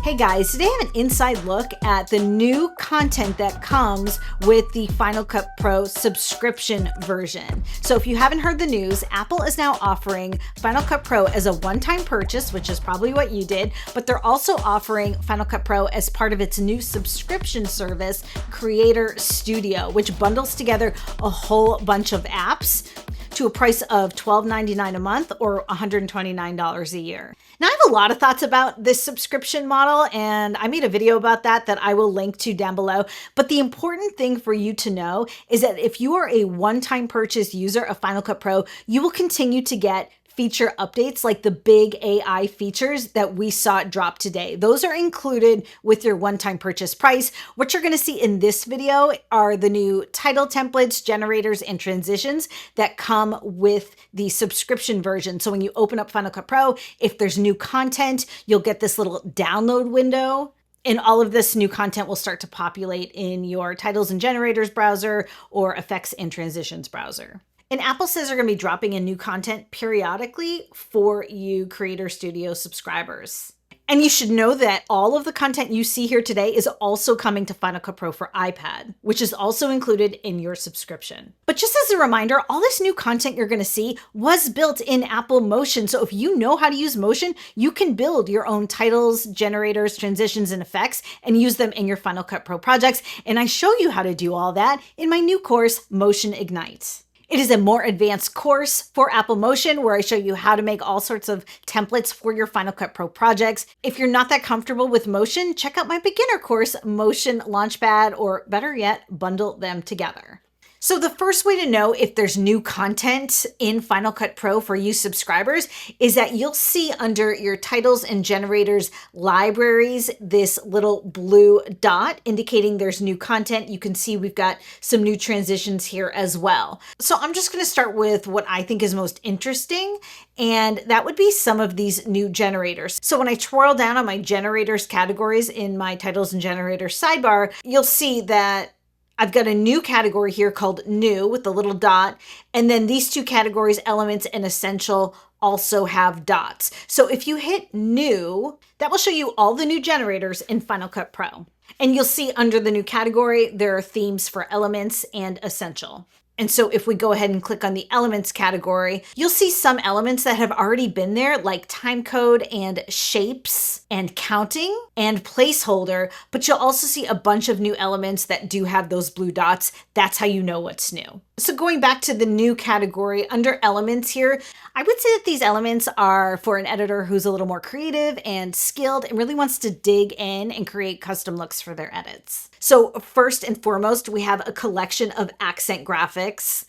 Hey guys, today I have an inside look at the new content that comes with the Final Cut Pro subscription version. So if you haven't heard the news, Apple is now offering Final Cut Pro as a one-time purchase, which is probably what you did, but they're also offering Final Cut Pro as part of its new subscription service, Creator Studio, which bundles together a whole bunch of apps to a price of $12.99 a month or $129 a year. Now, I have a lot of thoughts about this subscription model, and I made a video about that I will link to down below. But the important thing for you to know is that if you are a one-time purchase user of Final Cut Pro, you will continue to get feature updates like the big AI features that we saw drop today. Those are included with your one-time purchase price. What you're going to see in this video are the new title templates, generators, and transitions that come with the subscription version. So when you open up Final Cut Pro, if there's new content, you'll get this little download window. And all of this new content will start to populate in your titles and generators browser or effects and transitions browser. And Apple says they're going to be dropping in new content periodically for you Creator Studio subscribers. And you should know that all of the content you see here today is also coming to Final Cut Pro for iPad, which is also included in your subscription. But just as a reminder, all this new content you're going to see was built in Apple Motion. So if you know how to use Motion, you can build your own titles, generators, transitions, and effects and use them in your Final Cut Pro projects. And I show you how to do all that in my new course, Motion Ignite. It is a more advanced course for Apple Motion where I show you how to make all sorts of templates for your Final Cut Pro projects. If you're not that comfortable with Motion, check out my beginner course, Motion Launchpad, or better yet, bundle them together. So the first way to know if there's new content in Final Cut Pro for you subscribers is that you'll see under your titles and generators libraries this little blue dot indicating there's new content. You can see we've got some new transitions here as well. So I'm just going to start with what I think is most interesting, and that would be some of these new generators. So when I twirl down on my generators categories in my titles and generators sidebar, you'll see that I've got a new category here called New with the little dot. And then these two categories, Elements and Essential, also have dots. So if you hit New, that will show you all the new generators in Final Cut Pro. And you'll see under the new category, there are themes for Elements and Essential. And so if we go ahead and click on the Elements category, you'll see some elements that have already been there, like timecode and shapes and counting and placeholder, but you'll also see a bunch of new elements that do have those blue dots. That's how you know what's new. So going back to the new category under elements here, I would say that these elements are for an editor who's a little more creative and skilled and really wants to dig in and create custom looks for their edits. So first and foremost, we have a collection of accent graphics.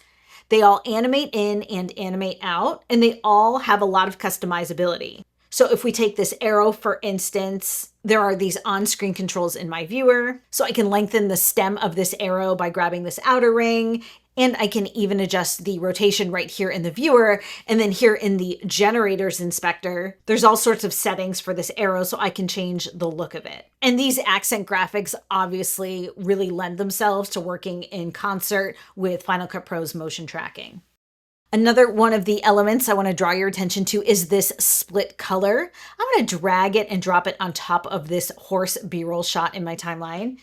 They all animate in and animate out, and they all have a lot of customizability. So if we take this arrow, for instance, there are these on-screen controls in my viewer. So I can lengthen the stem of this arrow by grabbing this outer ring, and I can even adjust the rotation right here in the viewer. And then here in the generators inspector, there's all sorts of settings for this arrow so I can change the look of it. And these accent graphics obviously really lend themselves to working in concert with Final Cut Pro's motion tracking. Another one of the elements I want to draw your attention to is this split color. I'm going to drag it and drop it on top of this horse B-roll shot in my timeline.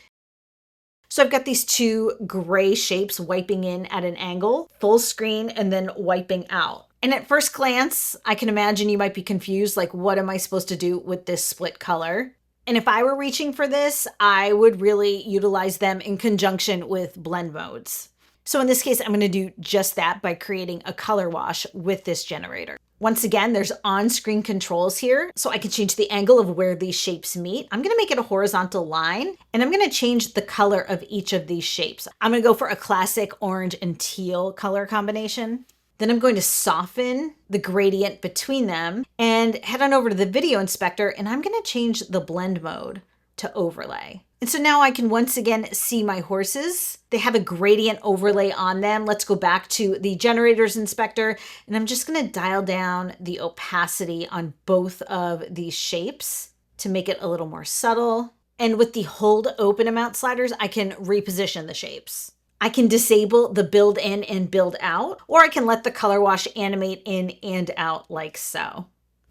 So I've got these two gray shapes wiping in at an angle, full screen, and then wiping out. And at first glance, I can imagine you might be confused, like, what am I supposed to do with this split color? And if I were reaching for this, I would really utilize them in conjunction with blend modes. So in this case, I'm going to do just that by creating a color wash with this generator. Once again, there's on-screen controls here, so I can change the angle of where these shapes meet. I'm going to make it a horizontal line, and I'm going to change the color of each of these shapes. I'm going to go for a classic orange and teal color combination. Then I'm going to soften the gradient between them and head on over to the video inspector, and I'm going to change the blend mode to overlay. And so now I can once again see my horses. They have a gradient overlay on them. Let's go back to the generators inspector, and I'm just going to dial down the opacity on both of these shapes to make it a little more subtle. And with the hold open amount sliders, I can reposition the shapes. I can disable the build in and build out, or I can let the color wash animate in and out like so.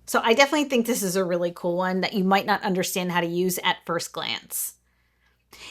So I definitely think this is a really cool one that you might not understand how to use at first glance.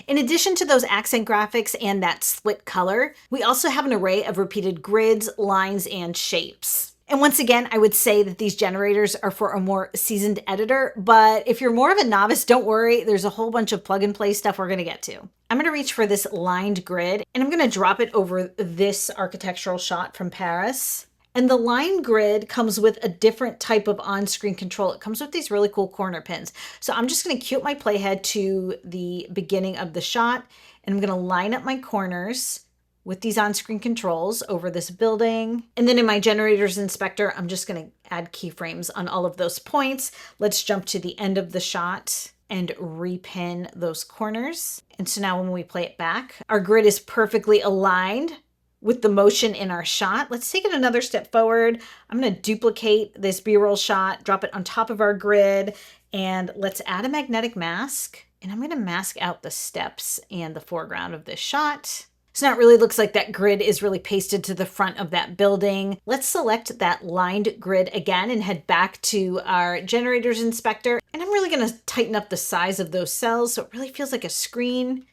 In addition to those accent graphics and that split color, we also have an array of repeated grids, lines, and shapes. And once again, I would say that these generators are for a more seasoned editor, but if you're more of a novice, don't worry, there's a whole bunch of plug and play stuff we're gonna get to. I'm gonna reach for this lined grid, and I'm gonna drop it over this architectural shot from Paris. And the line grid comes with a different type of on-screen control. It comes with these really cool corner pins. So I'm just gonna cue up my playhead to the beginning of the shot, and I'm gonna line up my corners with these on-screen controls over this building. And then in my generators inspector, I'm just gonna add keyframes on all of those points. Let's jump to the end of the shot and repin those corners. And so now when we play it back, our grid is perfectly aligned with the motion in our shot. Let's take it another step forward. I'm gonna duplicate this B-roll shot, drop it on top of our grid, and let's add a magnetic mask. And I'm gonna mask out the steps and the foreground of this shot. So now it really looks like that grid is really pasted to the front of that building. Let's select that lined grid again and head back to our generators inspector. And I'm really gonna tighten up the size of those cells so it really feels like a screen.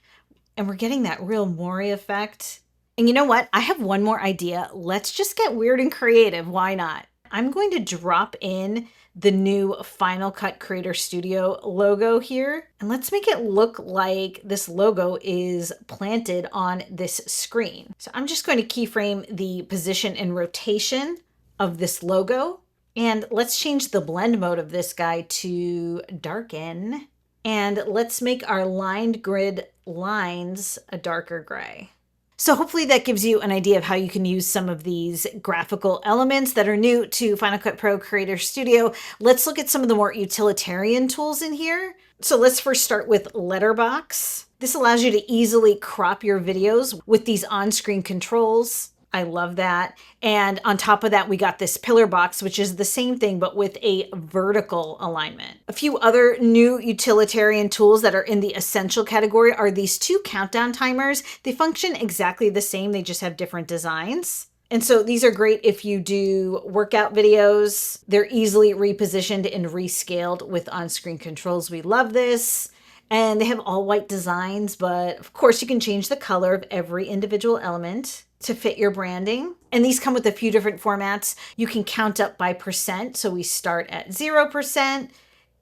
And we're getting that real Mori effect. And you know what? I have one more idea. Let's just get weird and creative. Why not? I'm going to drop in the new Final Cut Creator Studio logo here. And let's make it look like this logo is planted on this screen. So I'm just going to keyframe the position and rotation of this logo. And let's change the blend mode of this guy to darken. And let's make our lined grid lines a darker gray. So hopefully that gives you an idea of how you can use some of these graphical elements that are new to Final Cut Pro Creator Studio. Let's look at some of the more utilitarian tools in here. So let's first start with Letterbox. This allows you to easily crop your videos with these on-screen controls. I love that. And on top of that, we got this pillar box, which is the same thing, but with a vertical alignment. A few other new utilitarian tools that are in the essential category are these two countdown timers. They function exactly the same. They just have different designs. And so these are great if you do workout videos. They're easily repositioned and rescaled with on-screen controls. We love this. And they have all white designs, but of course you can change the color of every individual element to fit your branding. And these come with a few different formats. You can count up by percent. So we start at 0%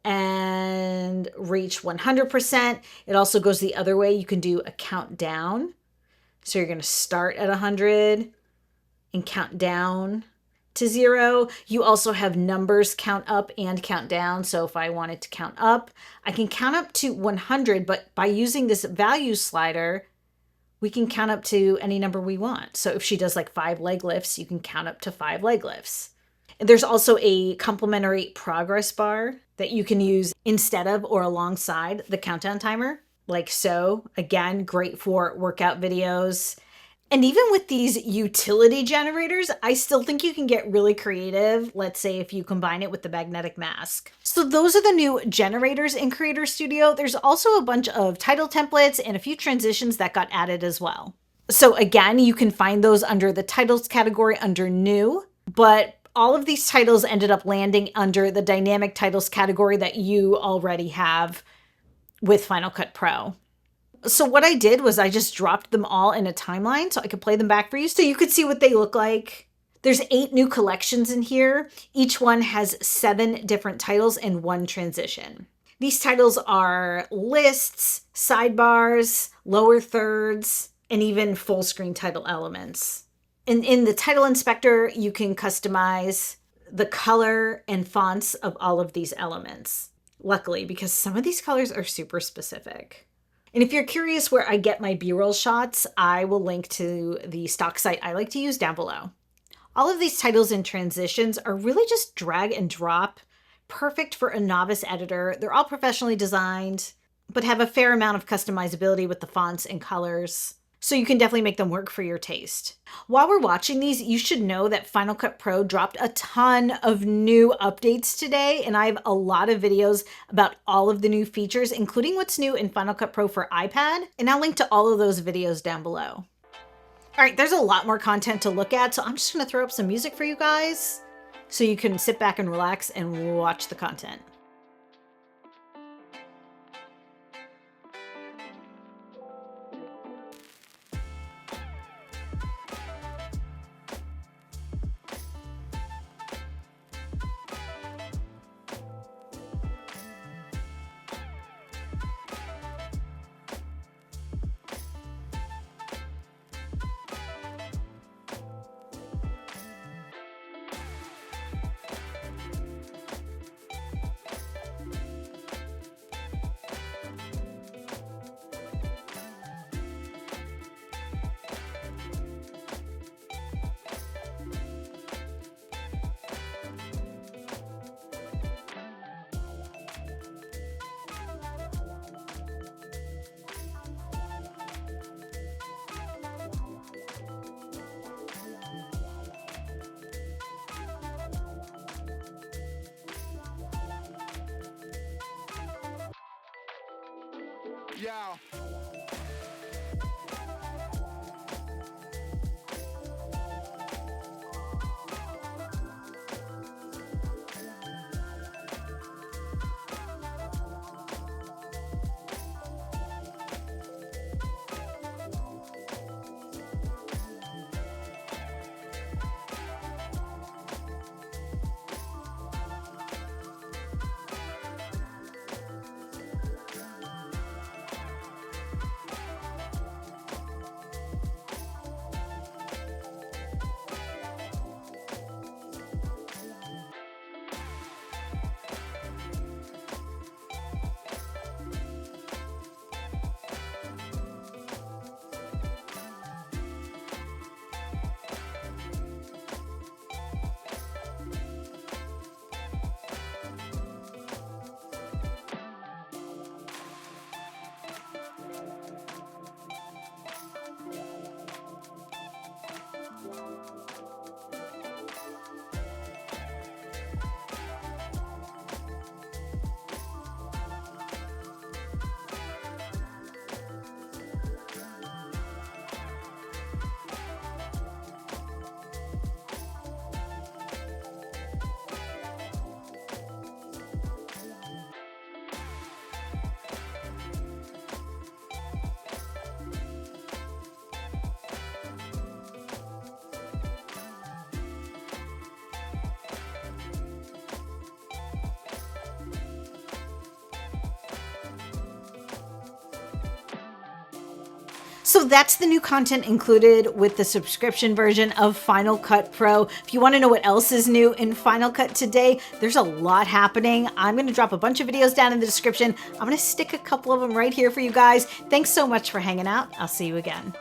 and reach 100%. It also goes the other way. You can do a countdown. So you're going to start at 100 and count down to 0. You also have numbers count up and count down. So if I wanted to count up, I can count up to 100, but by using this value slider, we can count up to any number we want. So if she does like 5 leg lifts, you can count up to 5 leg lifts. There's also a complementary progress bar that you can use instead of or alongside the countdown timer, like so. Again, great for workout videos. And even with these utility generators, I still think you can get really creative. Let's say if you combine it with the magnetic mask. So those are the new generators in Creator Studio. There's also a bunch of title templates and a few transitions that got added as well. So again, you can find those under the titles category under new, but all of these titles ended up landing under the dynamic titles category that you already have with Final Cut Pro. So what I did was I just dropped them all in a timeline so I could play them back for you so you could see what they look like. There's 8 new collections in here. Each one has 7 different titles and 1 transition. These titles are lists, sidebars, lower thirds, and even full screen title elements. And in the title inspector, you can customize the color and fonts of all of these elements. Luckily, because some of these colors are super specific. And if you're curious where I get my B-roll shots, I will link to the stock site I like to use down below. All of these titles and transitions are really just drag and drop, perfect for a novice editor. They're all professionally designed, but have a fair amount of customizability with the fonts and colors. So you can definitely make them work for your taste. While we're watching these, you should know that Final Cut Pro dropped a ton of new updates today, and I have a lot of videos about all of the new features, including what's new in Final Cut Pro for iPad, and I'll link to all of those videos down below. All right, there's a lot more content to look at, so I'm just gonna throw up some music for you guys, so you can sit back and relax and watch the content. Yeah. So that's the new content included with the subscription version of Final Cut Pro. If you want to know what else is new in Final Cut today, there's a lot happening. I'm going to drop a bunch of videos down in the description. I'm going to stick a couple of them right here for you guys. Thanks so much for hanging out. I'll see you again.